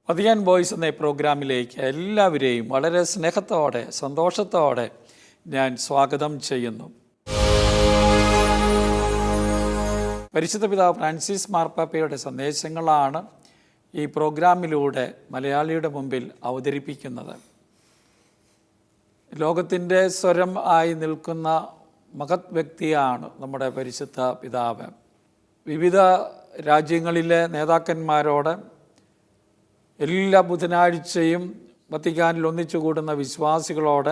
Vatican voice എന്ന പ്രോഗ്രാമിലേക്ക് എല്ലാവരെയും വളരെ സ്നേഹത്തോടെ സന്തോഷത്തോടെ ഞാൻ സ്വാഗതം ചെയ്യുന്നു. പരിശുദ്ധ പിതാവ് ഫ്രാൻസിസ് മാർപ്പാപ്പയുടെ സന്ദേശങ്ങളാണ് ഈ പ്രോഗ്രാമിലൂടെ മലയാളിയുടെ മുമ്പിൽ അവതരിപ്പിക്കുന്നത്. ലോകത്തിൻ്റെ സ്വരം ആയി നിൽക്കുന്ന മഹത് വ്യക്തിയാണ് നമ്മുടെ പരിശുദ്ധ പിതാവ്. വിവിധ രാജ്യങ്ങളിലെ നേതാക്കന്മാരോട് എല്ലാ ബുധനാഴ്ചയും വത്തിക്കാനിൽ ഒന്നിച്ചുകൂടുന്ന വിശ്വാസികളോട്,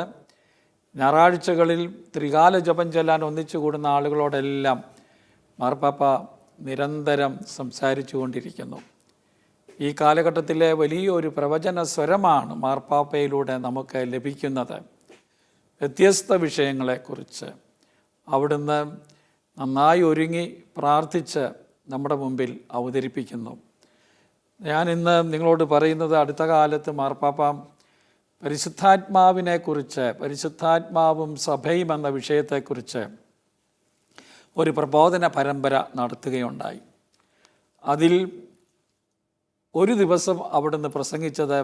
ഞായറാഴ്ചകളിൽ ത്രികാല ജപം ചൊല്ലാൻ ഒന്നിച്ചുകൂടുന്ന ആളുകളോടെല്ലാം മാർപ്പാപ്പ നിരന്തരം സംസാരിച്ചു കൊണ്ടിരിക്കുന്നു. ഈ കാലഘട്ടത്തിലെ വലിയൊരു പ്രവചന സ്വരമാണ് മാർപ്പാപ്പയിലൂടെ നമുക്ക് ലഭിക്കുന്നത്. വ്യത്യസ്ത വിഷയങ്ങളെക്കുറിച്ച് അവിടുന്ന് നന്നായി ഒരുങ്ങി പ്രാർത്ഥിച്ച് നമ്മുടെ മുമ്പിൽ അവതരിപ്പിക്കുന്നു. ഞാനിന്ന് നിങ്ങളോട് പറയുന്നത്, അടുത്ത കാലത്ത് മാർപ്പാപ്പ പരിശുദ്ധാത്മാവിനെക്കുറിച്ച്, പരിശുദ്ധാത്മാവും സഭയും എന്ന വിഷയത്തെക്കുറിച്ച് ഒരു പ്രബോധന പരമ്പര നടത്തുകയുണ്ടായി. അതിൽ ഒരു ദിവസം അവിടുന്ന് പ്രസംഗിച്ചത്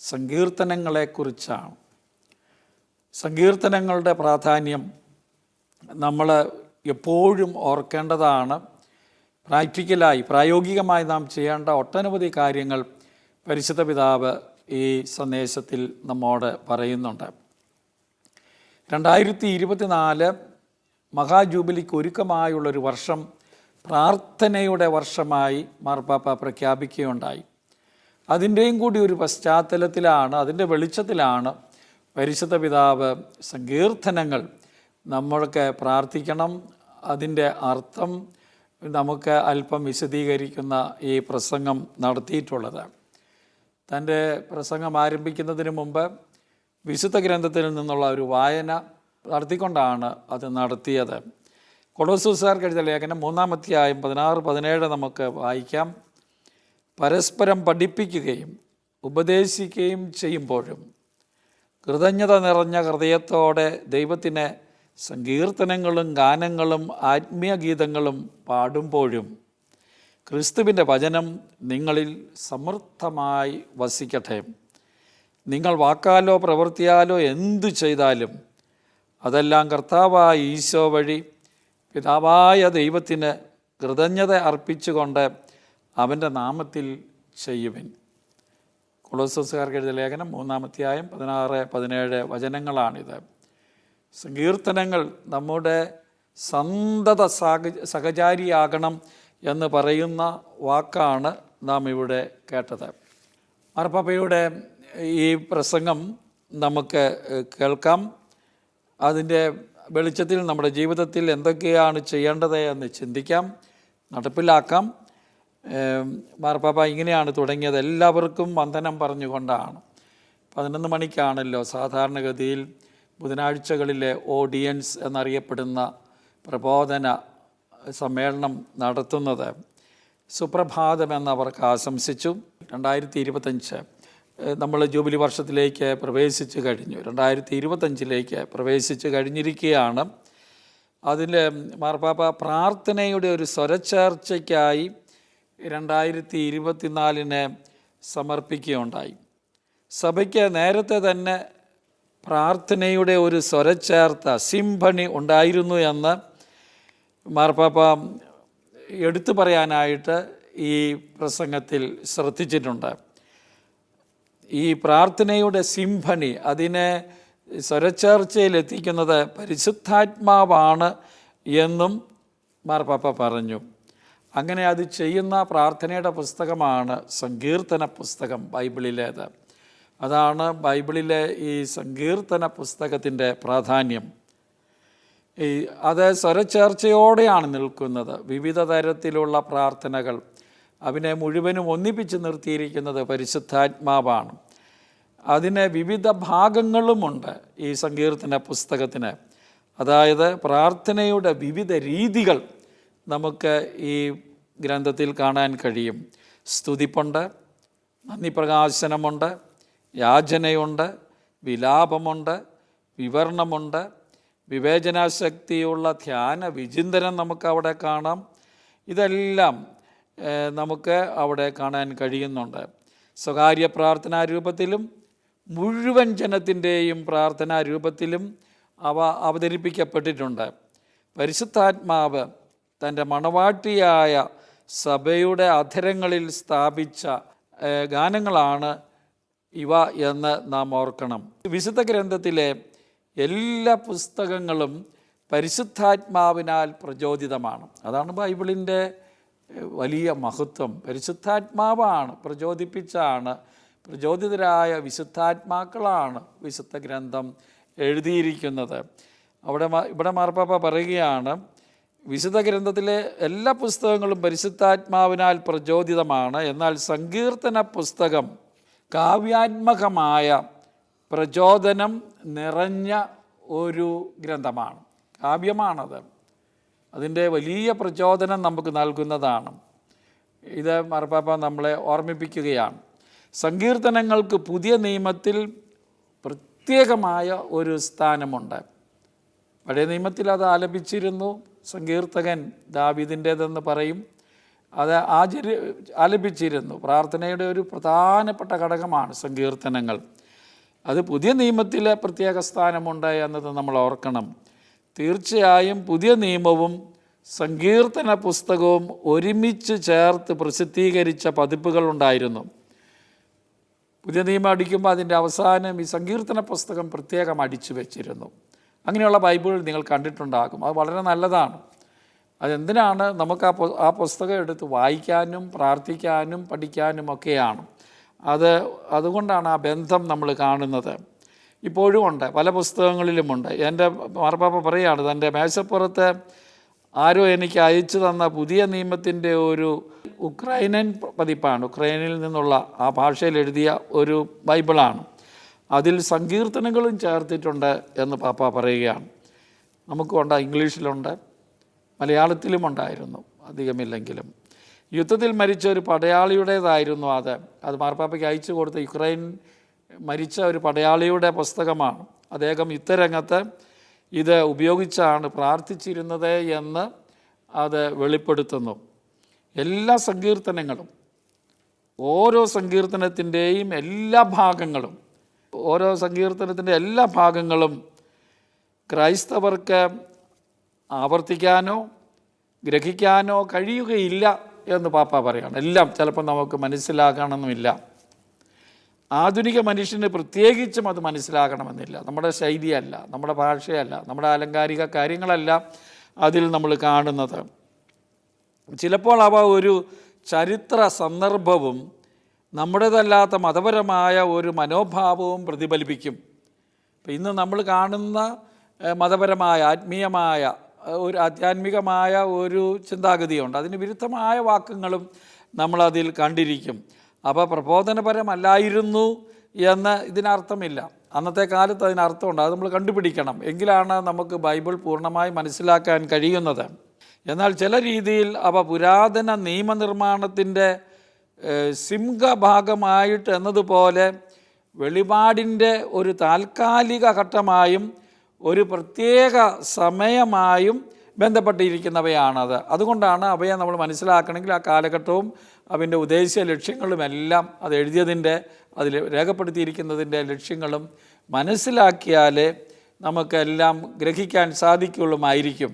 സങ്കീർത്തനങ്ങളെക്കുറിച്ചാണ്. സങ്കീർത്തനങ്ങളുടെ പ്രാധാന്യം നമ്മൾ എപ്പോഴും ഓർക്കേണ്ടതാണ്. പ്രായോഗികമായി നാം ചെയ്യേണ്ട ഒട്ടനവധി കാര്യങ്ങൾ പരിശുദ്ധ പിതാവ് ഈ സന്ദേശത്തിൽ നമ്മോട് പറയുന്നുണ്ട്. 2024 മഹാജൂബിലിക്ക് ഒരുക്കമായുള്ളൊരു വർഷം പ്രാർത്ഥനയുടെ വർഷമായി മാർപ്പാപ്പ പ്രഖ്യാപിക്കുകയുണ്ടായി. അതിൻ്റെയും കൂടി ഒരു പശ്ചാത്തലത്തിലാണ്, അതിൻ്റെ വെളിച്ചത്തിലാണ് പരിശുദ്ധ പിതാവ് സങ്കീർത്തനങ്ങൾ നമ്മൾക്ക് പ്രാർത്ഥിക്കണം, അതിൻ്റെ അർത്ഥം നമുക്ക് അല്പം വിശദീകരിക്കുന്ന ഈ പ്രസംഗം നടത്തിയിട്ടുള്ളത്. തൻ്റെ പ്രസംഗം ആരംഭിക്കുന്നതിന് മുമ്പ് വിശുദ്ധ ഗ്രന്ഥത്തിൽ നിന്നുള്ള ഒരു വായന നടത്തിക്കൊണ്ടാണ് അത് നടത്തിയത്. കൊളോസ്യർക്കാർക്ക് എഴുതിയ ലേഖനം 3-ാം അധ്യായം 16-17 നമുക്ക് വായിക്കാം. പരസ്പരം പഠിപ്പിക്കുകയും ഉപദേശിക്കുകയും ചെയ്യുമ്പോഴും കൃതജ്ഞത നിറഞ്ഞ ഹൃദയത്തോടെ ദൈവത്തിന് സങ്കീർത്തനങ്ങളും ഗാനങ്ങളും ആത്മീയ ഗീതങ്ങളും പാടുമ്പോഴും ക്രിസ്തുവിൻ്റെ വചനം നിങ്ങളിൽ സമൃദ്ധമായി വസിക്കട്ടെ. നിങ്ങൾ വാക്കാലോ പ്രവൃത്തിയാലോ എന്തു ചെയ്താലും അതെല്ലാം കർത്താവായ ഈശോ വഴി പിതാവായ ദൈവത്തിന് കൃതജ്ഞത അർപ്പിച്ചുകൊണ്ട് അവൻ്റെ നാമത്തിൽ ചെയ്യുവിൻ. കൊളോസ്യർക്കാർക്ക് എഴുതിയ ലേഖനം 3-ാം അധ്യായം 16-17 വചനങ്ങളാണിത്. സങ്കീർത്തനങ്ങൾ നമ്മുടെ സന്തത സഹചാരിയാകണം എന്ന് പറയുന്ന വാക്കാണ് നാം ഇവിടെ കേട്ടത്. മാർപ്പാപ്പയുടെ ഈ പ്രസംഗം നമുക്ക് കേൾക്കാം. അതിൻ്റെ വെളിച്ചത്തിൽ നമ്മുടെ ജീവിതത്തിൽ എന്തൊക്കെയാണ് ചെയ്യേണ്ടത് എന്ന് ചിന്തിക്കാം, നടപ്പിലാക്കാം. മാർപ്പാപ്പ ഇങ്ങനെയാണ് തുടങ്ങിയത്. എല്ലാവർക്കും വന്ദനം പറഞ്ഞുകൊണ്ടാണ്. 11 മണിക്കാണല്ലോ സാധാരണഗതിയിൽ ബുധനാഴ്ചകളിലെ ഓഡിയൻസ് എന്നറിയപ്പെടുന്ന പ്രബോധന സമ്മേളനം നടത്തുന്നത്. സുപ്രഭാതം എന്നവർക്ക് ആശംസിച്ചു. 2025 നമ്മൾ ജൂബിലി വർഷത്തിലേക്ക് പ്രവേശിച്ചു കഴിഞ്ഞു. 2025 പ്രവേശിച്ചു കഴിഞ്ഞിരിക്കുകയാണ്. അതിൽ മാർപ്പാപ്പ പ്രാർത്ഥനയുടെ ഒരു സ്വരച്ചേർച്ചയ്ക്കായി 2024 സമർപ്പിക്കുകയുണ്ടായി. സഭയ്ക്ക് നേരത്തെ തന്നെ പ്രാർത്ഥനയുടെ ഒരു സ്വരച്ചേർത്ത സിംഫണി ഉണ്ടായിരുന്നു എന്ന് മാർപ്പാപ്പ എടുത്തു പറയാനായിട്ട് ഈ പ്രസംഗത്തിൽ ശ്രദ്ധിച്ചിട്ടുണ്ട്. ഈ പ്രാർത്ഥനയുടെ സിംഫണി, അതിനെ സ്വരച്ചേർച്ചയിലെത്തിക്കുന്നത് പരിശുദ്ധാത്മാവാണ് എന്നും മാർപ്പാപ്പ പറഞ്ഞു. അങ്ങനെ അത് ചെയ്യുന്ന പ്രാർത്ഥനയുടെ പുസ്തകമാണ് സങ്കീർത്തന പുസ്തകം, ബൈബിളിലേത്. അതാണ് ബൈബിളിലെ ഈ സങ്കീർത്തന പുസ്തകത്തിൻ്റെ പ്രാധാന്യം. അത് സ്വരച്ചേർച്ചയോടെയാണ് നിൽക്കുന്നത്. വിവിധ തരത്തിലുള്ള പ്രാർത്ഥനകൾ, അതിനെ മുഴുവനും ഒന്നിപ്പിച്ച് നിർത്തിയിരിക്കുന്നത് പരിശുദ്ധാത്മാവാണ്. അതിന് വിവിധ ഭാഗങ്ങളുമുണ്ട് ഈ സങ്കീർത്തന പുസ്തകത്തിന്. അതായത് പ്രാർത്ഥനയുടെ വിവിധ രീതികൾ നമുക്ക് ഈ ഗ്രന്ഥത്തിൽ കാണാൻ കഴിയും. സ്തുതിപ്പുണ്ട്, നന്ദി പ്രകാശനമുണ്ട്, യാചനയുണ്ട്, വിലാപമുണ്ട്, വിവരണമുണ്ട്, വിവേചനാശക്തിയുള്ള ധ്യാന വിചിന്തനം നമുക്കവിടെ കാണാം. ഇതെല്ലാം നമുക്ക് അവിടെ കാണാൻ കഴിയുന്നുണ്ട്. സ്വകാര്യ പ്രാർത്ഥനാ രൂപത്തിലും മുഴുവൻ ജനത്തിൻ്റെയും പ്രാർത്ഥനാ രൂപത്തിലും അവ അവതരിപ്പിക്കപ്പെട്ടിട്ടുണ്ട്. പരിശുദ്ധാത്മാവ് തൻ്റെ മണവാട്ടിയായ സഭയുടെ അധരങ്ങളിൽ സ്ഥാപിച്ച ഗാനങ്ങളാണ് ഇവ എന്ന് നാം ഓർക്കണം. വിശുദ്ധ ഗ്രന്ഥത്തിലെ എല്ലാ പുസ്തകങ്ങളും പരിശുദ്ധാത്മാവിനാൽ പ്രചോദിതമാണ്. അതാണ് ബൈബിളിൻ്റെ വലിയ മഹത്വം. പരിശുദ്ധാത്മാവാണ് പ്രചോദിതരായ വിശുദ്ധാത്മാക്കളാണ് വിശുദ്ധ ഗ്രന്ഥം എഴുതിയിരിക്കുന്നത്. ഇവിടെ മാർപ്പാപ്പ പറയുകയാണ്, വിശുദ്ധ ഗ്രന്ഥത്തിലെ എല്ലാ പുസ്തകങ്ങളും പരിശുദ്ധാത്മാവിനാൽ പ്രചോദിതമാണ്. എന്നാൽ സങ്കീർത്തന പുസ്തകം കാവ്യാത്മകമായ പ്രചോദനം നിറഞ്ഞ ഒരു ഗ്രന്ഥമാണ്. കാവ്യമാണത്. അതിൻ്റെ വലിയ പ്രചോദനം നമുക്ക് നൽകുന്നതാണ്. ഇത് മാർപ്പാപ്പ നമ്മളെ ഓർമ്മിപ്പിക്കുകയാണ്. സങ്കീർത്തനങ്ങൾക്ക് പുതിയ നിയമത്തിൽ പ്രത്യേകമായ ഒരു സ്ഥാനമുണ്ട്. പഴയ നിയമത്തിൽ അത് ആലപിച്ചിരുന്നു. സങ്കീർത്തകൻ ദാവീദിൻ്റേതെന്ന് പറയും. അത് ആലപിച്ചിരുന്നു. പ്രാർത്ഥനയുടെ ഒരു പ്രധാനപ്പെട്ട ഘടകമാണ് സങ്കീർത്തനങ്ങൾ. അത് പുതിയ നിയമത്തിൽ പ്രത്യേക സ്ഥാനമുണ്ട് എന്നത് നമ്മൾ ഓർക്കണം. തീർച്ചയായും പുതിയ നിയമവും സങ്കീർത്തന പുസ്തകവും ഒരുമിച്ച് ചേർത്ത് പ്രസിദ്ധീകരിച്ച പതിപ്പുകളുണ്ടായിരുന്നു. പുതിയ നിയമം അടിക്കുമ്പോൾ അതിൻ്റെ അവസാനം ഈ സങ്കീർത്തന പുസ്തകം പ്രത്യേകം അടിച്ചു വെച്ചിരുന്നു. അങ്ങനെയുള്ള ബൈബിൾ നിങ്ങൾ കണ്ടിട്ടുണ്ടാകും. അത് വളരെ നല്ലതാണ്. അതെന്തിനാണ്? നമുക്ക് ആ പുസ്തകം എടുത്ത് വായിക്കാനും പ്രാർത്ഥിക്കാനും പഠിക്കാനും ഒക്കെയാണ്. അതുകൊണ്ടാണ് ആ ബന്ധം നമ്മൾ കാണുന്നത്. ഇപ്പോഴും ഉണ്ട്, പല പുസ്തകങ്ങളിലുമുണ്ട്. എൻ്റെ മാർപ്പാപ്പ പറയുകയാണ്, തൻ്റെ മേശപ്പുറത്ത് ആരോ എനിക്ക് അയച്ചു തന്ന പുതിയ നിയമത്തിൻ്റെ ഒരു ഉക്രൈനൻ പതിപ്പാണ്. ഉക്രൈനിൽ നിന്നുള്ള ആ ഭാഷയിൽ എഴുതിയ ഒരു ബൈബിളാണ്. അതിൽ സങ്കീർത്തനങ്ങളും ചേർത്തിട്ടുണ്ട് എന്ന് പാപ്പ പറയുകയാണ്. നമുക്കുണ്ട്, ഇംഗ്ലീഷിലുണ്ട്, മലയാളത്തിലും ഉണ്ടായിരുന്നു, അധികമില്ലെങ്കിലും. യുദ്ധത്തിൽ മരിച്ച ഒരു പടയാളിയുടേതായിരുന്നു അത് മാർപ്പാപ്പയ്ക്ക് അയച്ചു കൊടുത്ത യുക്രൈൻ മരിച്ച ഒരു പടയാളിയുടെ പുസ്തകമാണ്. അദ്ദേഹം യുദ്ധരംഗത്ത് ഇത് ഉപയോഗിച്ചാണ് പ്രാർത്ഥിച്ചിരുന്നത് എന്ന് അത് വെളിപ്പെടുത്തുന്നു. എല്ലാ സങ്കീർത്തനങ്ങളും, ഓരോ സങ്കീർത്തനത്തിൻ്റെയും എല്ലാ ഭാഗങ്ങളും, ഓരോ സങ്കീർത്തനത്തിൻ്റെ എല്ലാ ഭാഗങ്ങളും ക്രൈസ്തവർക്ക് ആവർത്തിക്കാനോ ഗ്രഹിക്കാനോ കഴിയുകയില്ല എന്ന് പാപ്പ പറയുകയാണ്. എല്ലാം ചിലപ്പോൾ നമുക്ക് മനസ്സിലാകണമെന്നില്ല. ആധുനിക മനുഷ്യന് പ്രത്യേകിച്ചും അത് മനസ്സിലാകണമെന്നില്ല. നമ്മുടെ ശൈലിയല്ല, നമ്മുടെ ഭാഷയല്ല, നമ്മുടെ ആലങ്കാരിക കാര്യങ്ങളല്ല അതിൽ നമ്മൾ കാണുന്നത്. ചിലപ്പോൾ അവ ഒരു ചരിത്ര സന്ദർഭവും നമ്മുടേതല്ലാത്ത മതപരമായ ഒരു മനോഭാവവും പ്രതിഫലിപ്പിക്കും. ഇപ്പം ഇന്ന് നമ്മൾ കാണുന്ന മതപരമായ ആധ്യാത്മികമായ ഒരു ചിന്താഗതിയുണ്ട്. അതിന് വിരുദ്ധമായ വാക്കുകളും നമ്മളതിൽ കണ്ടിരിക്കും. അപ്പോൾ പ്രബോധനപരമല്ലായിരുന്നു എന്ന് ഇതിനർത്ഥമില്ല. അന്നത്തെ കാലത്ത് അതിനർത്ഥമുണ്ട്. അത് നമ്മൾ കണ്ടുപിടിക്കണം. എങ്കിലാണ് നമുക്ക് ബൈബിൾ പൂർണ്ണമായി മനസ്സിലാക്കാൻ കഴിയുന്നത്. എന്നാൽ ചില രീതിയിൽ അവ പുരാതന നിയമനിർമ്മാണത്തിൻ്റെ സിംഹഭാഗമായിട്ട് എന്നതുപോലെ വെളിപാടിൻ്റെ ഒരു താൽക്കാലിക ഘട്ടമായും ഒരു പ്രത്യേക സമയമായും ബന്ധപ്പെട്ടിരിക്കുന്നവയാണത്. അതുകൊണ്ടാണ് അവയെ നമ്മൾ മനസ്സിലാക്കണമെങ്കിൽ ആ കാലഘട്ടവും അതിൻ്റെ ഉദ്ദേശ ലക്ഷ്യങ്ങളുമെല്ലാം അത് എഴുതിയതിൻ്റെ, അതിൽ രേഖപ്പെടുത്തിയിരിക്കുന്നതിൻ്റെ ലക്ഷ്യങ്ങളും മനസ്സിലാക്കിയാലേ നമുക്കെല്ലാം ഗ്രഹിക്കാൻ സാധിക്കുള്ളൂമായിരിക്കും.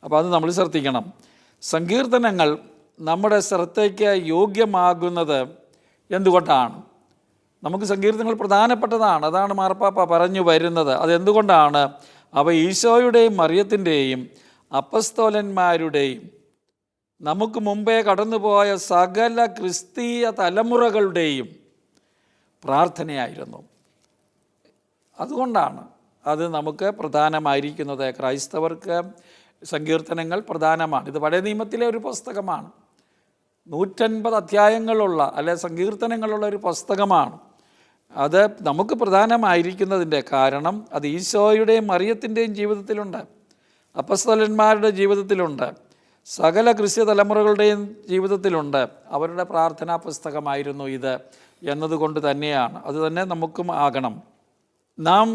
അപ്പോൾ അത് നമ്മൾ ശ്രദ്ധിക്കണം. സങ്കീർത്തനങ്ങൾ നമ്മുടെ ശ്രദ്ധയ്ക്ക് യോഗ്യമാകുന്നത് എന്തുകൊണ്ടാണ്? നമുക്ക് സങ്കീർത്തനങ്ങൾ പ്രധാനപ്പെട്ടതാണ്. അതാണ് മാർപ്പാപ്പ പറഞ്ഞു വരുന്നത്. അതെന്തുകൊണ്ടാണ്? അവ ഈശോയുടെയും മറിയത്തിൻ്റെയും അപ്പസ്തോലന്മാരുടെയും നമുക്ക് മുമ്പേ കടന്നുപോയ സകല ക്രിസ്തീയ തലമുറകളുടെയും പ്രാർത്ഥനയായിരുന്നു. അതുകൊണ്ടാണ് അത് നമുക്ക് പ്രധാനമായിരിക്കുന്നത്. ക്രൈസ്തവർക്ക് സങ്കീർത്തനങ്ങൾ പ്രധാനമാണ്. ഇത് പഴയ നിയമത്തിലെ ഒരു പുസ്തകമാണ്. 150 അധ്യായങ്ങളുള്ള സങ്കീർത്തനങ്ങളുള്ള ഒരു പുസ്തകമാണ്. അത് നമുക്ക് പ്രധാനമായിരിക്കുന്നതിൻ്റെ കാരണം അത് ഈശോയുടെയും മറിയത്തിൻ്റെയും ജീവിതത്തിലുണ്ട്, അപ്പസ്തോലന്മാരുടെ ജീവിതത്തിലുണ്ട്, സകല ക്രിസ്ത്യ തലമുറകളുടെയും ജീവിതത്തിലുണ്ട്. അവരുടെ പ്രാർത്ഥനാ പുസ്തകമായിരുന്നു ഇത് എന്നതുകൊണ്ട് തന്നെയാണ്. അത് തന്നെ നമുക്കും ആകണം. നാം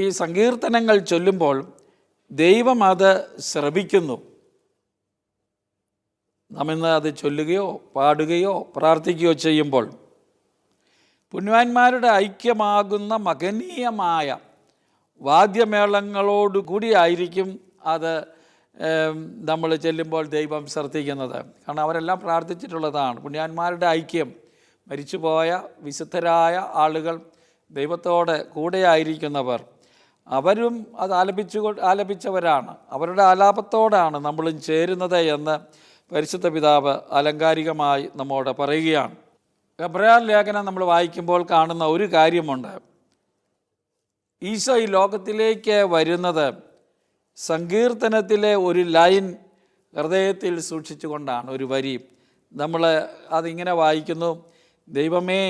ഈ സങ്കീർത്തനങ്ങൾ ചൊല്ലുമ്പോൾ ദൈവം അത് ശ്രവിക്കുന്നു. നാം ഇന്ന് അത് ചൊല്ലുകയോ പാടുകയോ പ്രാർത്ഥിക്കുകയോ ചെയ്യുമ്പോൾ പുണ്യവാന്മാരുടെ ഐക്യമാകുന്ന മഹനീയമായ വാദ്യമേളങ്ങളോട് കൂടിയായിരിക്കും അത് നമ്മൾ ചെല്ലുമ്പോൾ ദൈവം ശ്രദ്ധിക്കുന്നത്. കാരണം അവരെല്ലാം പ്രാർത്ഥിച്ചിട്ടുള്ളതാണ്. പുണ്യവാന്മാരുടെ ഐക്യം, മരിച്ചുപോയ വിശുദ്ധരായ ആളുകൾ, ദൈവത്തോടെ കൂടെയായിരിക്കുന്നവർ, അവരും അത് ആലപിച്ചവരാണ്. അവരുടെ ആലാപത്തോടാണ് നമ്മളും ചേരുന്നത് എന്ന് പരിശുദ്ധ പിതാവ് ആലങ്കാരികമായി നമ്മോട് പറയുകയാണ്. എബ്രായർ ലേഖനം നമ്മൾ വായിക്കുമ്പോൾ കാണുന്ന ഒരു കാര്യമുണ്ട്. ഈശോ ഈ ലോകത്തിലേക്ക് വരുന്നത് സങ്കീർത്തനത്തിലെ ഒരു ലൈൻ ഹൃദയത്തിൽ സൂക്ഷിച്ചുകൊണ്ടാണ്. ഒരു വരി നമ്മൾ അതിങ്ങനെ വായിക്കുന്നു: ദൈവമേ,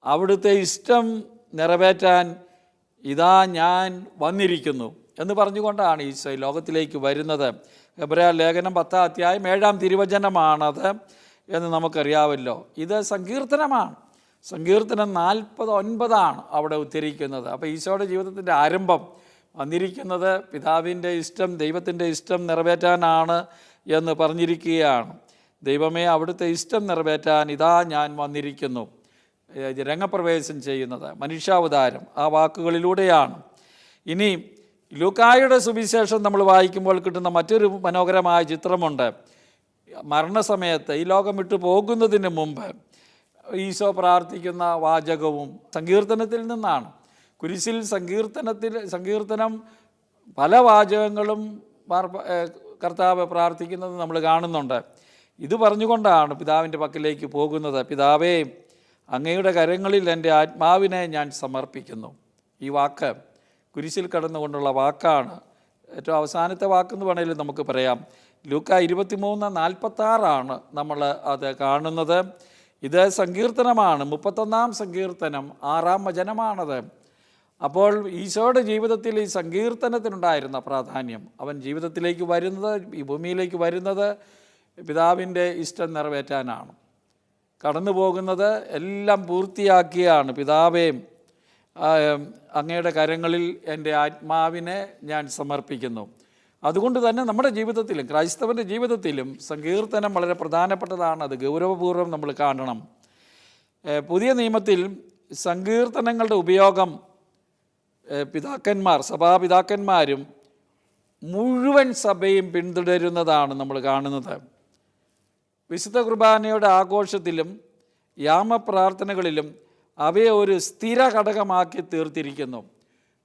അവിടുത്തെ ഇഷ്ടം നിറവേറ്റാൻ ഇതാ ഞാൻ വന്നിരിക്കുന്നു എന്ന് പറഞ്ഞുകൊണ്ടാണ് ഈശോ ലോകത്തിലേക്ക് വരുന്നത്. എബ്രായർ ലേഖനം 10-ാം അധ്യായം 7-ാം തിരുവചനമാണത് എന്ന് നമുക്കറിയാമല്ലോ. ഇത് സങ്കീർത്തനമാണ്. സങ്കീർത്തനം 49 അവിടെ ഉദ്ധരിക്കുന്നത്. അപ്പോൾ ഈശോയുടെ ജീവിതത്തിൻ്റെ ആരംഭം വന്നിരിക്കുന്നത് പിതാവിൻ്റെ ഇഷ്ടം, ദൈവത്തിൻ്റെ ഇഷ്ടം നിറവേറ്റാനാണ് എന്ന് പറഞ്ഞിരിക്കുകയാണ്. ദൈവമേ, അവിടുത്തെ ഇഷ്ടം നിറവേറ്റാൻ ഇതാ ഞാൻ വന്നിരിക്കുന്നു. രംഗപ്രവേശം ചെയ്യുന്നത് മനുഷ്യാവതാരം ആ വാക്കുകളിലൂടെയാണ്. ഇനി ലൂക്കായുടെ സുവിശേഷം നമ്മൾ വായിക്കുമ്പോൾ കിട്ടുന്ന മറ്റൊരു മനോഹരമായ ചിത്രമുണ്ട്. മരണസമയത്ത്, ഈ ലോകം വിട്ടു പോകുന്നതിന് മുമ്പ് ഈശോ പ്രാർത്ഥിക്കുന്ന വാചകവും സങ്കീർത്തനത്തിൽ നിന്നാണ്. കുരിശിൽ സങ്കീർത്തനം പല വാചകങ്ങളും കർത്താവ് പ്രാർത്ഥിക്കുന്നത് നമ്മൾ കാണുന്നുണ്ട്. ഇത് പറഞ്ഞുകൊണ്ടാണ് പിതാവിൻ്റെ പക്കലേക്ക് പോകുന്നത്. പിതാവേ, അങ്ങയുടെ കരങ്ങളിൽ എൻ്റെ ആത്മാവിനെ ഞാൻ സമർപ്പിക്കുന്നു. ഈ വാക്ക് കുരിശിൽ കടന്നുകൊണ്ടുള്ള വാക്കാണ്. ഏറ്റവും അവസാനത്തെ വാക്കെന്ന് വേണമെങ്കിലും നമുക്ക് പറയാം. ലൂക്ക 23:46 നമ്മൾ അത് കാണുന്നത്. ഇത് സങ്കീർത്തനമാണ്. 31-ാം സങ്കീർത്തനം 6-ാം വചനമാണത്. അപ്പോൾ ഈശോയുടെ ജീവിതത്തിൽ ഈ സങ്കീർത്തനത്തിനുണ്ടായിരുന്ന പ്രാധാന്യം, അവൻ ജീവിതത്തിലേക്ക് വരുന്നത്, ഈ ഭൂമിയിലേക്ക് വരുന്നത് പിതാവിൻ്റെ ഇഷ്ടം നിറവേറ്റാനാണ്. കടന്നു പോകുന്നത് എല്ലാം പൂർത്തിയാക്കിയാണ്. പിതാവേ, അങ്ങയുടെ കരങ്ങളിൽ എൻ്റെ ആത്മാവിനെ ഞാൻ സമർപ്പിക്കുന്നു. അതുകൊണ്ട് തന്നെ നമ്മുടെ ജീവിതത്തിലും, ക്രൈസ്തവൻ്റെ ജീവിതത്തിലും സങ്കീർത്തനം വളരെ പ്രധാനപ്പെട്ടതാണ്. അത് ഗൗരവപൂർവ്വം നമ്മൾ കാണണം. പുതിയ നിയമത്തിൽ സങ്കീർത്തനങ്ങളുടെ ഉപയോഗം സഭാപിതാക്കന്മാരും മുഴുവൻ സഭയും പിന്തുടരുന്നതാണ് നമ്മൾ കാണുന്നത്. വിശുദ്ധ കുർബാനയുടെ ആഘോഷത്തിലും യാമപ്രാർത്ഥനകളിലും അവയെ ഒരു സ്ഥിര ഘടകമാക്കി തീർത്തിരിക്കുന്നു.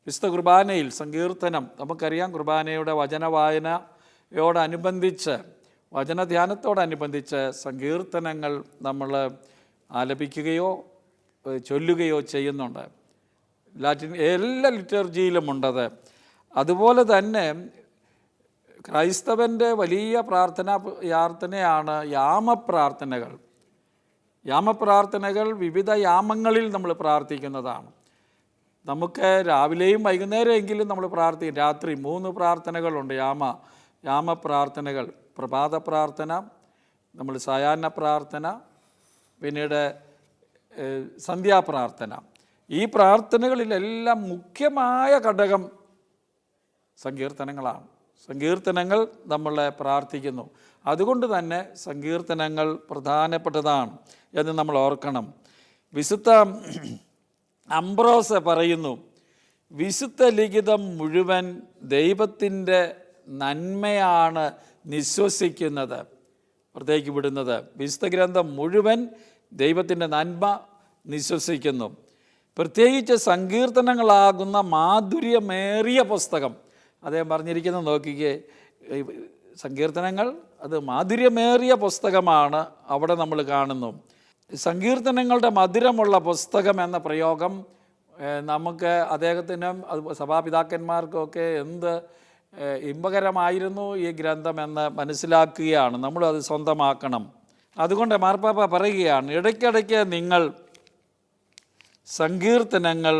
വിശുദ്ധ കുർബാനയിൽ സങ്കീർത്തനം, നമുക്കറിയാം, കുർബാനയുടെ വചനവായനയോടനുബന്ധിച്ച്, വചനധ്യാനത്തോടനുബന്ധിച്ച് സങ്കീർത്തനങ്ങൾ നമ്മൾ ആലപിക്കുകയോ ചൊല്ലുകയോ ചെയ്യുന്നുണ്ട്. എല്ലാ ലിറ്റർജിയിലുമുണ്ടത്. അതുപോലെ തന്നെ ക്രൈസ്തവൻ്റെ വലിയ പ്രാർത്ഥനയാണ് യാമപ്രാർത്ഥനകൾ. യാമപ്രാർത്ഥനകൾ വിവിധ യാമങ്ങളിൽ നമ്മൾ പ്രാർത്ഥിക്കുന്നതാണ്. നമുക്ക് രാവിലെയും വൈകുന്നേരമെങ്കിലും നമ്മൾ പ്രാർത്ഥിക്കും. രാത്രി 3 പ്രാർത്ഥനകളുണ്ട്, യാമപ്രാർത്ഥനകൾ. പ്രഭാത പ്രാർത്ഥന, നമ്മൾ സായാഹ്ന പ്രാർത്ഥന, പിന്നീട് സന്ധ്യാപ്രാർത്ഥന. ഈ പ്രാർത്ഥനകളിലെല്ലാം മുഖ്യമായ ഘടകം സങ്കീർത്തനങ്ങളാണ്. സങ്കീർത്തനങ്ങൾ നമ്മളെ പ്രാർത്ഥിക്കുന്നു. അതുകൊണ്ട് തന്നെ സങ്കീർത്തനങ്ങൾ പ്രധാനപ്പെട്ടതാണ് എന്ന് നമ്മൾ ഓർക്കണം. വിശുദ്ധ അംബ്രോസ് പറയുന്നു, വിശുദ്ധ ലിഖിതം മുഴുവൻ ദൈവത്തിൻ്റെ നന്മയാണ് നിശ്വസിക്കുന്നത്, പുറത്തേക്ക് വിടുന്നത്. വിശുദ്ധ ഗ്രന്ഥം മുഴുവൻ ദൈവത്തിൻ്റെ നന്മ നിശ്വസിക്കുന്നു. പ്രത്യേകിച്ച് സങ്കീർത്തനങ്ങളാകുന്ന മാധുര്യമേറിയ പുസ്തകം. അദ്ദേഹം പറഞ്ഞിരിക്കുന്നത് നോക്കിക്കേ, സങ്കീർത്തനങ്ങൾ അത് മാധുര്യമേറിയ പുസ്തകമാണ്. അവിടെ നമ്മൾ കാണുന്നു സങ്കീർത്തനങ്ങളുടെ മധുരമുള്ള പുസ്തകം എന്ന പ്രയോഗം. നമുക്ക് അദ്ദേഹത്തിനും സഭാപിതാക്കന്മാർക്കൊക്കെ എന്ത് ഇമ്പകരമായിരുന്നു ഈ ഗ്രന്ഥമെന്ന് മനസ്സിലാക്കുകയാണ്. നമ്മളും അത് സ്വന്തമാക്കണം. അതുകൊണ്ട് മാർപ്പാപ്പ പറയുകയാണ്, ഇടയ്ക്കിടയ്ക്ക് നിങ്ങൾ സങ്കീർത്തനങ്ങൾ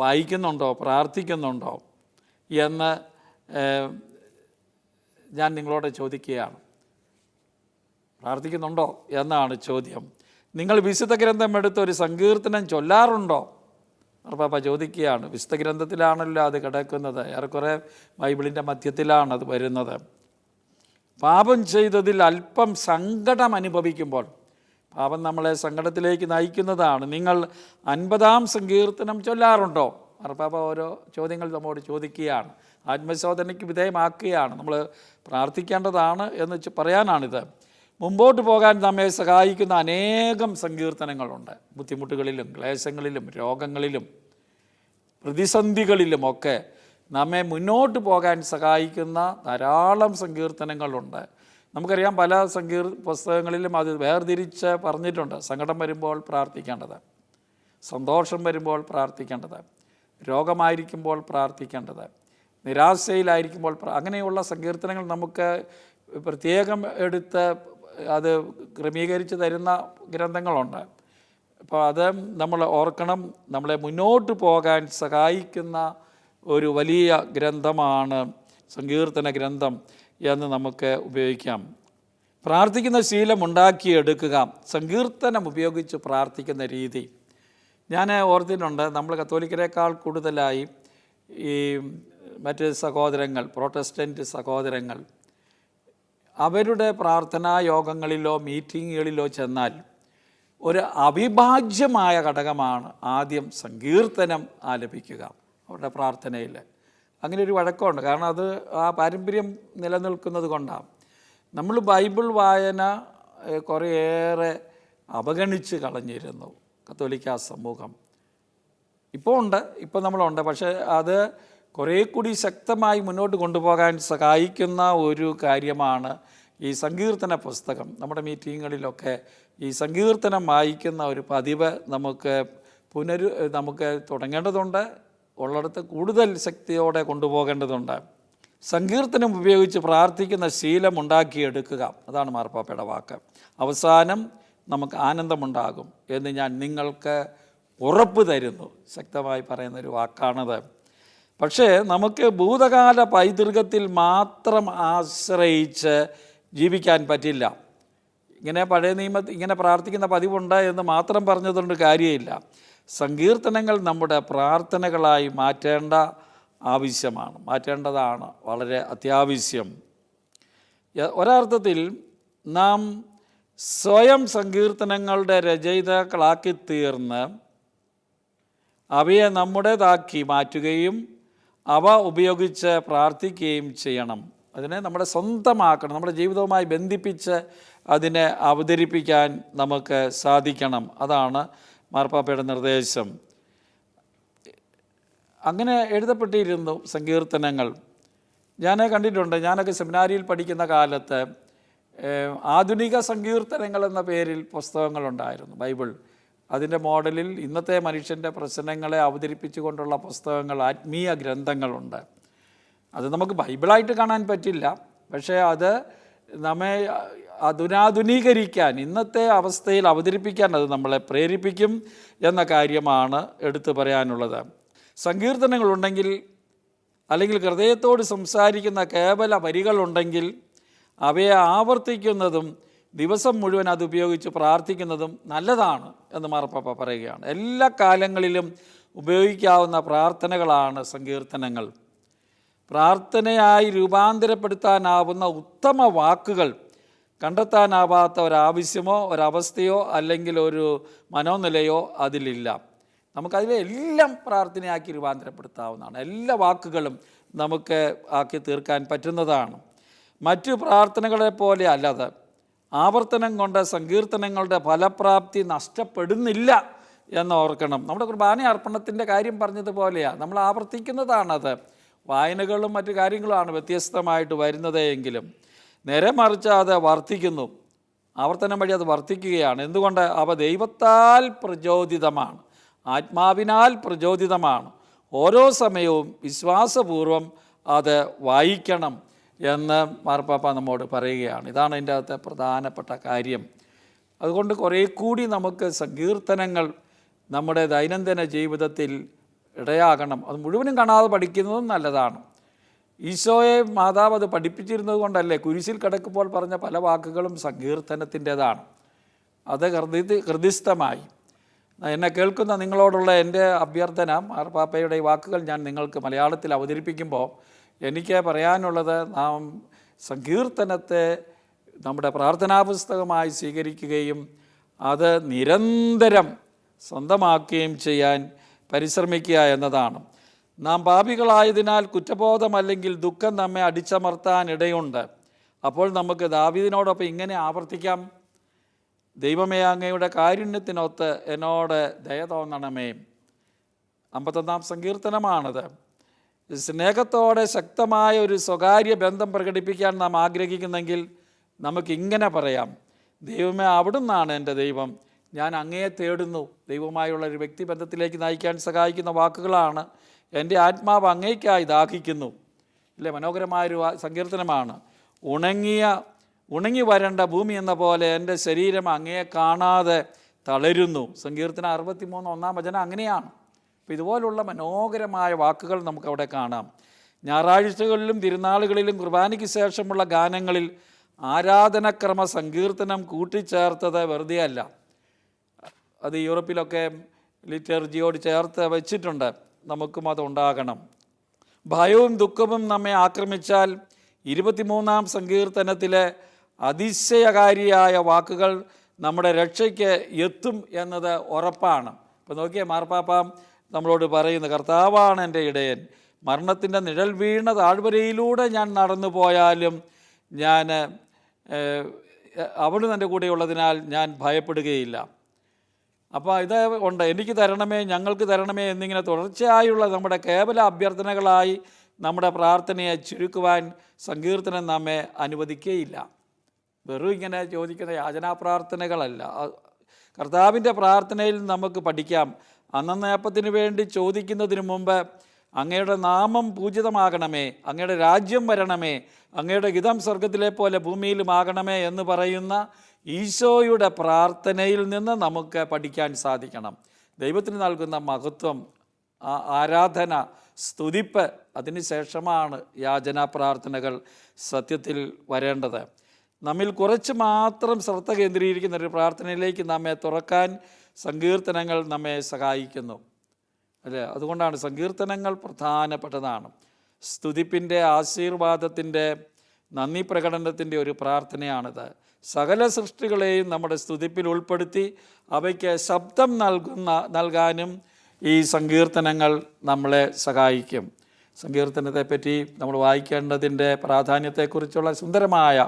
വായിക്കുന്നുണ്ടോ, പ്രാർത്ഥിക്കുന്നുണ്ടോ എന്ന് ഞാൻ നിങ്ങളോട് ചോദിക്കുകയാണ്. പ്രാർത്ഥിക്കുന്നുണ്ടോ എന്നാണ് ചോദ്യം. നിങ്ങൾ വിശുദ്ധ ഗ്രന്ഥം എടുത്ത് ഒരു സങ്കീർത്തനം ചൊല്ലാറുണ്ടോ? മാർപ്പാപ്പ ചോദിക്കുകയാണ്. വിശുദ്ധ ഗ്രന്ഥത്തിലാണല്ലോ അത് കിടക്കുന്നത്, ഏറെക്കുറെ ബൈബിളിൻ്റെ മധ്യത്തിലാണ് അത് വരുന്നത്. പാപം ചെയ്തതിൽ അല്പം സങ്കടം അനുഭവിക്കുമ്പോൾ, പാപം നമ്മളെ സങ്കടത്തിലേക്ക് നയിക്കുന്നതാണ്. നിങ്ങൾ 50-ാം സങ്കീർത്തനം ചൊല്ലാറുണ്ടോ? മാർപ്പാപ്പ ഓരോ ചോദ്യങ്ങൾ നമ്മോട് ചോദിക്കുകയാണ്, ആത്മശോധനയ്ക്ക് വിധേയമാക്കുകയാണ്. നമ്മൾ പ്രാർത്ഥിക്കേണ്ടതാണ് എന്ന് പറയാനാണിത്. മുമ്പോട്ട് പോകാൻ നമ്മെ സഹായിക്കുന്ന അനേകം സങ്കീർത്തനങ്ങളുണ്ട്. ബുദ്ധിമുട്ടുകളിലും ക്ലേശങ്ങളിലും രോഗങ്ങളിലും പ്രതിസന്ധികളിലുമൊക്കെ നമ്മെ മുന്നോട്ട് പോകാൻ സഹായിക്കുന്ന ധാരാളം സങ്കീർത്തനങ്ങളുണ്ട്. നമുക്കറിയാം, പല പുസ്തകങ്ങളിലും അത് വേർതിരിച്ച് പറഞ്ഞിട്ടുണ്ട്. സങ്കടം വരുമ്പോൾ പ്രാർത്ഥിക്കേണ്ടത്, സന്തോഷം വരുമ്പോൾ പ്രാർത്ഥിക്കേണ്ടത്, രോഗമായിരിക്കുമ്പോൾ പ്രാർത്ഥിക്കേണ്ടത്, നിരാശയിലായിരിക്കുമ്പോൾ അങ്ങനെയുള്ള സങ്കീർത്തനങ്ങൾ നമുക്ക് പ്രത്യേകം എടുത്ത് അത് ക്രമീകരിച്ച് തരുന്ന ഗ്രന്ഥങ്ങളുണ്ട്. അപ്പോൾ അത് നമ്മൾ ഓർക്കണം. നമ്മളെ മുന്നോട്ട് പോകാൻ സഹായിക്കുന്ന ഒരു വലിയ ഗ്രന്ഥമാണ് സങ്കീർത്തന ഗ്രന്ഥം എന്ന് നമുക്ക് ഉപയോഗിക്കാം. പ്രാർത്ഥിക്കുന്ന ശീലം ഉണ്ടാക്കിയെടുക്കുക. സങ്കീർത്തനം ഉപയോഗിച്ച് പ്രാർത്ഥിക്കുന്ന രീതി ഞാൻ ഓർത്തിട്ടുണ്ട്. നമ്മൾ കത്തോലിക്കരേക്കാൾ കൂടുതലായി ഈ മറ്റ് സഹോദരങ്ങൾ, പ്രൊട്ടസ്റ്റൻ്റ് സഹോദരങ്ങൾ, അവരുടെ പ്രാർത്ഥനാ യോഗങ്ങളിലോ മീറ്റിങ്ങുകളിലോ ചെന്നാൽ ഒരു അവിഭാജ്യമായ ഘടകമാണ് ആദ്യം സങ്കീർത്തനം ആലപിക്കുക അവരുടെ പ്രാർത്ഥനയിൽ. അങ്ങനെ ഒരു വഴക്കമുണ്ട്. കാരണം അത് ആ പാരമ്പര്യം നിലനിൽക്കുന്നത് കൊണ്ടാണ്. നമ്മൾ ബൈബിൾ വായന കുറേയേറെ അവഗണിച്ച് കളഞ്ഞിരുന്നു കത്തോലിക്ക സമൂഹം. ഇപ്പോൾ നമ്മളുണ്ട്. പക്ഷേ അത് കുറേ കൂടി ശക്തമായി മുന്നോട്ട് കൊണ്ടുപോകാൻ സഹായിക്കുന്ന ഒരു കാര്യമാണ് ഈ സങ്കീർത്തന പുസ്തകം. നമ്മുടെ മീറ്റിങ്ങുകളിലൊക്കെ ഈ സങ്കീർത്തനം വായിക്കുന്ന ഒരു പതിവ് നമുക്ക് തുടങ്ങേണ്ടതുണ്ട്. ഉള്ളിടത്ത് കൂടുതൽ ശക്തിയോടെ കൊണ്ടുപോകേണ്ടതുണ്ട്. സങ്കീർത്തനം ഉപയോഗിച്ച് പ്രാർത്ഥിക്കുന്ന ശീലം ഉണ്ടാക്കിയെടുക്കുക, അതാണ് മാർപ്പാപ്പയുടെ വാക്ക്. അവസാനം നമുക്ക് ആനന്ദമുണ്ടാകും എന്ന് ഞാൻ നിങ്ങൾക്ക് ഉറപ്പ് തരുന്നു. ശക്തമായി പറയുന്നൊരു വാക്കാണത്. പക്ഷേ നമുക്ക് ഭൂതകാല പൈതൃകത്തിൽ മാത്രം ആശ്രയിച്ച് ജീവിക്കാൻ പറ്റില്ല. ഇങ്ങനെ പഴയ ഇങ്ങനെ പ്രാർത്ഥിക്കുന്ന പതിവുണ്ട് എന്ന് മാത്രം പറഞ്ഞതുകൊണ്ട് കാര്യമില്ല. സങ്കീർത്തനങ്ങൾ നമ്മുടെ പ്രാർത്ഥനകളായി മാറ്റേണ്ടതാണ് വളരെ അത്യാവശ്യം. ഒരർത്ഥത്തിൽ നാം സ്വയം സങ്കീർത്തനങ്ങളുടെ രചയിതാക്കളാക്കി തീർന്ന് അവയെ നമ്മുടേതാക്കി മാറ്റുകയും അവ ഉപയോഗിച്ച് പ്രാർത്ഥിക്കുകയും ചെയ്യണം. അതിനെ നമ്മുടെ സ്വന്തമാക്കണം. നമ്മുടെ ജീവിതവുമായി ബന്ധിപ്പിച്ച് അതിനെ അവതരിപ്പിക്കാൻ നമുക്ക് സാധിക്കണം. അതാണ് മാർപ്പാപ്പയുടെ നിർദ്ദേശം. അങ്ങനെ എഴുതപ്പെട്ടിരുന്നു സങ്കീർത്തനങ്ങൾ. ഞാൻ കണ്ടിട്ടുണ്ട്. ഞാനൊക്കെ സെമിനാരിയിൽ പഠിക്കുന്ന കാലത്ത് ആധുനിക സങ്കീർത്തനങ്ങൾ എന്ന പേരിൽ പുസ്തകങ്ങളുണ്ടായിരുന്നു. ബൈബിൾ അതിൻ്റെ മോഡലിൽ ഇന്നത്തെ മനുഷ്യൻ്റെ പ്രശ്നങ്ങളെ അവതരിപ്പിച്ചുകൊണ്ടുള്ള പുസ്തകങ്ങൾ, ആത്മീയ ഗ്രന്ഥങ്ങളുണ്ട്. അത് നമുക്ക് ബൈബിളായിട്ട് കാണാൻ പറ്റില്ല. പക്ഷേ അത് നമ്മെ അധുനാധുനീകരിക്കാൻ, ഇന്നത്തെ അവസ്ഥയിൽ അവതരിപ്പിക്കാൻ അത് നമ്മളെ പ്രേരിപ്പിക്കും എന്ന കാര്യമാണ് എടുത്തു പറയാനുള്ളത്. സങ്കീർത്തനങ്ങളുണ്ടെങ്കിൽ, അല്ലെങ്കിൽ ഹൃദയത്തോട് സംസാരിക്കുന്ന കേവല വരികളുണ്ടെങ്കിൽ അവയെ ആവർത്തിക്കുന്നതും ദിവസം മുഴുവൻ അത് ഉപയോഗിച്ച് പ്രാർത്ഥിക്കുന്നതും നല്ലതാണ് എന്ന് മാർപ്പാപ്പ പറയുകയാണ്. എല്ലാ കാലങ്ങളിലും ഉപയോഗിക്കാവുന്ന പ്രാർത്ഥനകളാണ് സങ്കീർത്തനങ്ങൾ. പ്രാർത്ഥനയായി രൂപാന്തരപ്പെടുത്താനാവുന്ന ഉത്തമ വാക്കുകൾ കണ്ടെത്താനാവാത്ത ഒരാവശ്യമോ ഒരവസ്ഥയോ അല്ലെങ്കിൽ ഒരു മനോനിലയോ അതിലില്ല. നമുക്കതിലെ എല്ലാം പ്രാർത്ഥനയാക്കി രൂപാന്തരപ്പെടുത്താവുന്നതാണ്. എല്ലാ വാക്കുകളും നമുക്ക് ആക്കി തീർക്കാൻ പറ്റുന്നതാണ്. മറ്റു പ്രാർത്ഥനകളെ പോലെ അല്ലത്. ആവർത്തനം കൊണ്ട് സങ്കീർത്തനങ്ങളുടെ ഫലപ്രാപ്തി നഷ്ടപ്പെടുന്നില്ല എന്ന് ഓർക്കണം. നമ്മുടെ കുർബാന അർപ്പണത്തിൻ്റെ കാര്യം പറഞ്ഞതുപോലെയാണ്, നമ്മൾ ആവർത്തിക്കുന്നതാണത്. വായനകളും മറ്റു കാര്യങ്ങളുമാണ് വ്യത്യസ്തമായിട്ട് വരുന്നത് എങ്കിലും നേരെ മറിച്ച് അത് വർദ്ധിക്കുന്നു. ആവർത്തനം വഴി അത് വർദ്ധിക്കുകയാണ്. എന്തുകൊണ്ട്? അവ ദൈവത്താൽ പ്രചോദിതമാണ്, ആത്മാവിനാൽ പ്രചോദിതമാണ്. ഓരോ സമയവും വിശ്വാസപൂർവം അത് വായിക്കണം എന്ന് മാർപ്പാപ്പ നമ്മോട് പറയുകയാണ്. ഇതാണ് ഇതിൻ്റെ അകത്തെ പ്രധാനപ്പെട്ട കാര്യം. അതുകൊണ്ട് കുറേ കൂടി നമുക്ക് സങ്കീർത്തനങ്ങൾ നമ്മുടെ ദൈനംദിന ജീവിതത്തിൽ ഇടയാകണം. അത് മുഴുവനും കാണാതെ പഠിക്കുന്നതും നല്ലതാണ്. ഈശോയെ മാതാവ് അത് പഠിപ്പിച്ചിരുന്നത് കൊണ്ടല്ലേ കുരിശിൽ കിടക്കുമ്പോൾ പറഞ്ഞ പല വാക്കുകളും സങ്കീർത്തനത്തിൻ്റെതാണ്. അത് ഹൃദിസ്ഥമായി. എന്നെ കേൾക്കുന്ന നിങ്ങളോടുള്ള എൻ്റെ അഭ്യർത്ഥന, മാർപ്പാപ്പയുടെ ഈ വാക്കുകൾ ഞാൻ നിങ്ങൾക്ക് മലയാളത്തിൽ അവതരിപ്പിക്കുമ്പോൾ എനിക്ക് പറയാനുള്ളത്, നാം സങ്കീർത്തനത്തെ നമ്മുടെ പ്രാർത്ഥനാ പുസ്തകമായി സ്വീകരിക്കുകയും അത് നിരന്തരം സ്വന്തമാക്കുകയും ചെയ്യാൻ പരിശ്രമിക്കുക എന്നതാണ്. നാം പാപികളായതിനാൽ കുറ്റബോധമല്ലെങ്കിൽ ദുഃഖം നമ്മെ അടിച്ചമർത്താൻ ഇടയുണ്ട്. അപ്പോൾ നമുക്ക് ദാവീദിനോടൊപ്പം ഇങ്ങനെ ആവർത്തിക്കാം: ദൈവമേ, അങ്ങയുടെ കാരുണ്യത്തിനൊത്ത് എന്നോട് ദയ തോന്നണമേ. 51-ാം സങ്കീർത്തനമാണത്. സ്നേഹത്തോടെ ശക്തമായ ഒരു സ്വകാര്യ ബന്ധം പ്രകടിപ്പിക്കാൻ നാം ആഗ്രഹിക്കുന്നെങ്കിൽ നമുക്കിങ്ങനെ പറയാം: ദൈവമേ, അവിടുന്നാണ് എൻ്റെ ദൈവം, ഞാൻ അങ്ങയെ തേടുന്നു. ദൈവമായുള്ള ഒരു വ്യക്തിബന്ധത്തിലേക്ക് നയിക്കാൻ സഹായിക്കുന്ന വാക്കുകളാണ്. എൻ്റെ ആത്മാവ് അങ്ങേയ്ക്കായി ദാഹിക്കുന്നു. ഇല്ലേ, മനോഹരമായൊരു സങ്കീർത്തനമാണ്. ഉണങ്ങി വരേണ്ട ഭൂമി എന്ന പോലെ എൻ്റെ ശരീരം അങ്ങയെ കാണാതെ തളരുന്നു. സങ്കീർത്തനം 63 1-ാം വചനം അങ്ങനെയാണ്. അപ്പോൾ ഇതുപോലുള്ള മനോഹരമായ വാക്കുകൾ നമുക്കവിടെ കാണാം. ഞായറാഴ്ചകളിലും തിരുനാളുകളിലും കുർബാനയ്ക്ക് ശേഷമുള്ള ഗാനങ്ങളിൽ ആരാധനക്രമ സങ്കീർത്തനം കൂട്ടിച്ചേർത്തത് വെറുതെ അല്ല. അത് യൂറോപ്പിലൊക്കെ ലിറ്റർജിയോട് ചേർത്ത് വെച്ചിട്ടുണ്ട്. നമുക്കും അതുണ്ടാകണം. ഭയവും ദുഃഖവും നമ്മെ ആക്രമിച്ചാൽ 23-ാം സങ്കീർത്തനത്തിലെ അതിശയകാരിയായ വാക്കുകൾ നമ്മുടെ രക്ഷയ്ക്ക് എത്തും എന്നത് ഉറപ്പാണ്. ഇപ്പോൾ നോക്കിയേ, മാർപ്പാപ്പ നമ്മളോട് പറയുന്നു: കർത്താവാണ് എൻ്റെ ഇടയൻ, മരണത്തിൻ്റെ നിഴൽ വീണ താഴ്വരയിലൂടെ ഞാൻ നടന്നു പോയാലും ഞാൻ അവിടുന്ന് എൻ്റെ കൂടെയുള്ളതിനാൽ ഞാൻ ഭയപ്പെടുകയില്ല. അപ്പോൾ ഇത് ഉണ്ട്, എനിക്ക് തരണമേ, ഞങ്ങൾക്ക് തരണമേ എന്നിങ്ങനെ തുടർച്ചയായുള്ള നമ്മുടെ കേവല അഭ്യർത്ഥനകളായി നമ്മുടെ പ്രാർത്ഥനയെ ചുരുക്കുവാൻ സങ്കീർത്തനം നമ്മെ അനുവദിക്കുകയില്ല. വെറും ഇങ്ങനെ ചോദിക്കുന്ന യാചനാ പ്രാർത്ഥനകളല്ല. കർത്താവിൻ്റെ പ്രാർത്ഥനയിൽ നമുക്ക് പഠിക്കാം: അന്നേപ്പത്തിന് വേണ്ടി ചോദിക്കുന്നതിന് മുമ്പ് അങ്ങയുടെ നാമം പൂജിതമാകണമേ, അങ്ങയുടെ രാജ്യം വരണമേ, അങ്ങയുടെ ഹിതം സ്വർഗത്തിലെ പോലെ ഭൂമിയിലുമാകണമേ എന്ന് പറയുന്ന ഈശോയുടെ പ്രാർത്ഥനയിൽ നിന്ന് നമുക്ക് പഠിക്കാൻ സാധിക്കണം. ദൈവത്തിന് നൽകുന്ന മഹത്വം, ആരാധന, സ്തുതിപ്പ്, അതിനുശേഷമാണ് യാചനാ പ്രാർത്ഥനകൾ സത്യത്തിൽ വരേണ്ടത്. നമ്മിൽ കുറച്ച് മാത്രം ശ്രദ്ധ കേന്ദ്രീകരിക്കുന്ന ഒരു പ്രാർത്ഥനയിലേക്ക് നമ്മെ തുറക്കാൻ സങ്കീർത്തനങ്ങൾ നമ്മെ സഹായിക്കുന്നു, അല്ലേ? അതുകൊണ്ടാണ് സങ്കീർത്തനങ്ങൾ പ്രധാനപ്പെട്ടതാണ്. സ്തുതിപ്പിൻ്റെ, ആശീർവാദത്തിൻ്റെ, നന്ദി പ്രകടനത്തിൻ്റെ ഒരു പ്രാർത്ഥനയാണിത്. സകല സൃഷ്ടികളെയും നമ്മുടെ സ്തുതിപ്പിൽ ഉൾപ്പെടുത്തി അവയ്ക്ക് ശബ്ദം നൽകാനും ഈ സങ്കീർത്തനങ്ങൾ നമ്മളെ സഹായിക്കും. സങ്കീർത്തനത്തെപ്പറ്റി നമ്മൾ വായിക്കേണ്ടതിൻ്റെ പ്രാധാന്യത്തെക്കുറിച്ചുള്ള സുന്ദരമായ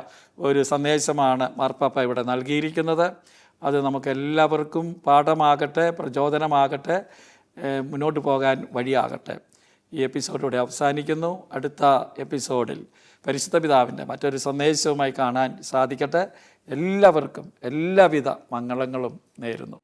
ഒരു സന്ദേശമാണ് മാർപ്പാപ്പ ഇവിടെ നൽകിയിരിക്കുന്നത്. അത് നമുക്കെല്ലാവർക്കും പാഠമാകട്ടെ, പ്രചോദനമാകട്ടെ, മുന്നോട്ട് പോകാൻ വഴിയാകട്ടെ. ഈ എപ്പിസോഡിലൂടെ അവസാനിക്കുന്നു. അടുത്ത എപ്പിസോഡിൽ പരിശുദ്ധ പിതാവിൻ്റെ മറ്റൊരു സന്ദേശവുമായി കാണാൻ സാധിക്കട്ടെ. എല്ലാവർക്കും എല്ലാവിധ മംഗളങ്ങളും നേരുന്നു.